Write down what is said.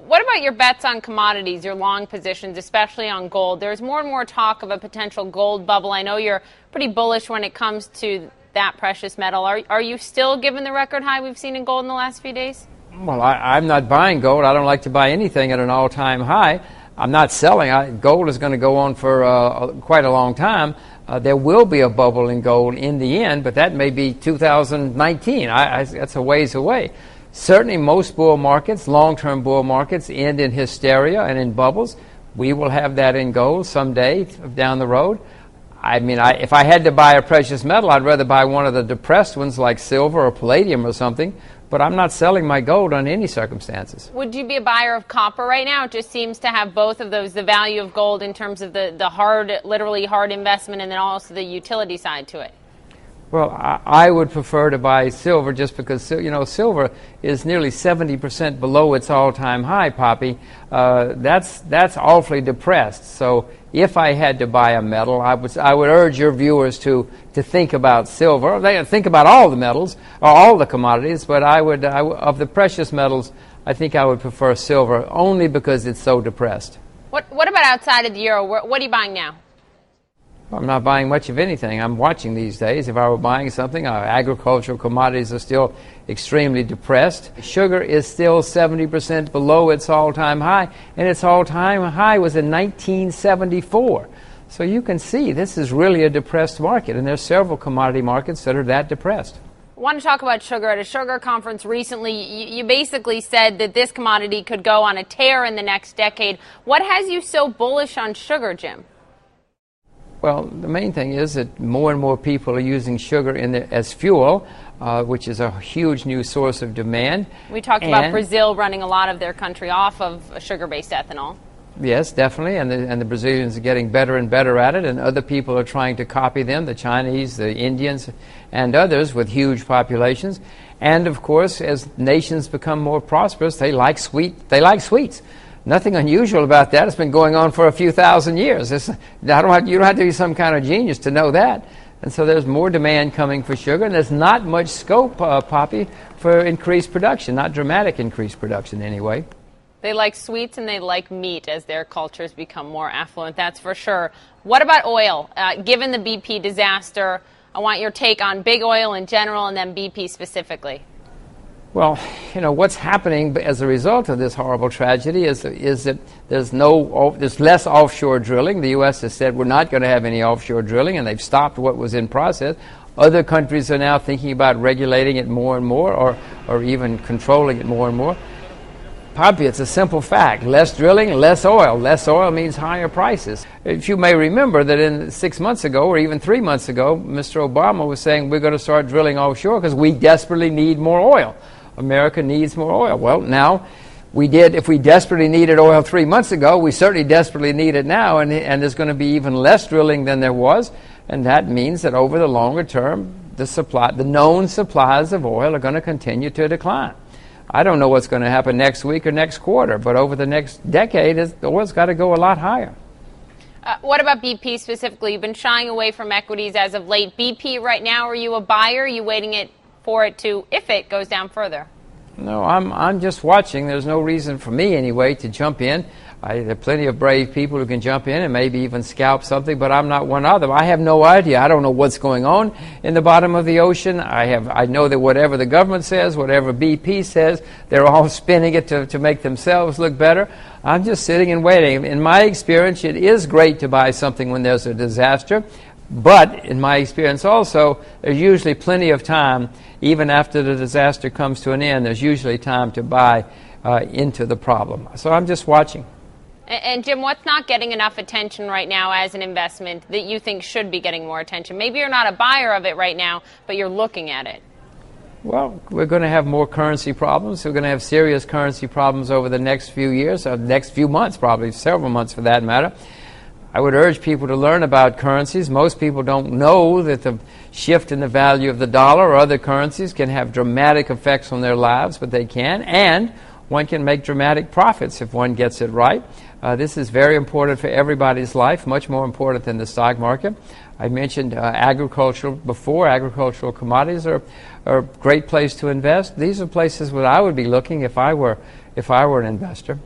What about your bets on commodities, your long positions, especially on gold? There's more and more talk of a potential gold bubble. I know you're pretty bullish when it comes to that precious metal. Are you still, given the record high we've seen in gold in the last few days? Well, I'm not buying gold. I don't like to buy anything at an all-time high. I'm not selling. Gold is going to go on for quite a long time. There will be a bubble in gold in the end, but that may be 2019. That's a ways away. Certainly most bull markets, long-term bull markets, end in hysteria and in bubbles. We will have that in gold someday down the road. I mean, if I had to buy a precious metal, I'd rather buy one of the depressed ones like silver or palladium or something, but I'm not selling my gold under any circumstances. Would you be a buyer of copper right now? It just seems to have both of those, the value of gold in terms of the hard, literally hard investment, and then also the utility side to it. Well, I would prefer to buy silver just because, silver is nearly 70% below its all-time high, Poppy. That's awfully depressed. So if I had to buy a metal, I would urge your viewers to think about silver. They think about all the metals, or all the commodities, but of the precious metals, I think I would prefer silver only because it's so depressed. What about outside of the euro? What are you buying now? I'm not buying much of anything. I'm watching these days. If I were buying something, agricultural commodities are still extremely depressed. Sugar is still 70% below its all-time high, and its all-time high was in 1974. So you can see this is really a depressed market, and there's several commodity markets that are that depressed. I want to talk about sugar. At a sugar conference recently, you basically said that this commodity could go on a tear in the next decade. What has you so bullish on sugar, Jim? Well, the main thing is that more and more people are using sugar as fuel, which is a huge new source of demand. We talked about Brazil running a lot of their country off of sugar-based ethanol. Yes, definitely, and the Brazilians are getting better and better at it, and other people are trying to copy them, the Chinese, the Indians, and others with huge populations. And, of course, as nations become more prosperous, they like sweets. Nothing unusual about that. It's been going on for a few thousand years. You don't have to be some kind of genius to know that. And so there's more demand coming for sugar, and there's not much scope, Poppy, for increased production, not dramatic increased production anyway. They like sweets and they like meat as their cultures become more affluent, that's for sure. What about oil? Given the BP disaster, I want your take on big oil in general and then BP specifically. Well, what's happening as a result of this horrible tragedy is that there's less offshore drilling. The U.S. has said we're not going to have any offshore drilling, and they've stopped what was in process. Other countries are now thinking about regulating it more and more, or even controlling it more and more. Poppy, it's a simple fact. Less drilling, less oil. Less oil means higher prices. If you may remember that 6 months ago, or even 3 months ago, Mr. Obama was saying we're going to start drilling offshore because we desperately need more oil. America needs more oil. Well, now, if we desperately needed oil 3 months ago, we certainly desperately need it now, and there's going to be even less drilling than there was, and that means that over the longer term, the known supplies of oil are going to continue to decline. I don't know what's going to happen next week or next quarter, but over the next decade, the oil's got to go a lot higher. What about BP specifically? You've been shying away from equities as of late. BP right now, are you a buyer? Are you waiting for it to, if it goes down further? No, I'm just watching. There's no reason for me anyway to jump in. There are plenty of brave people who can jump in and maybe even scalp something, but I'm not one of them. I have no idea. I don't know what's going on in the bottom of the ocean. I know that whatever the government says, whatever BP says, they're all spinning it to make themselves look better. I'm just sitting and waiting. In my experience, it is great to buy something when there's a disaster. But in my experience also, there's usually plenty of time, even after the disaster comes to an end, there's usually time to buy into the problem. So I'm just watching. And Jim, what's not getting enough attention right now as an investment that you think should be getting more attention? Maybe you're not a buyer of it right now, but you're looking at it. Well, we're going to have more currency problems. We're going to have serious currency problems over the next few years, or next few months, probably several months for that matter. I would urge people to learn about currencies. Most people don't know that the shift in the value of the dollar or other currencies can have dramatic effects on their lives, but they can, and one can make dramatic profits if one gets it right. This is very important for everybody's life, much more important than the stock market. I mentioned agricultural before. Agricultural commodities are a great place to invest. These are places where I would be looking if I were an investor.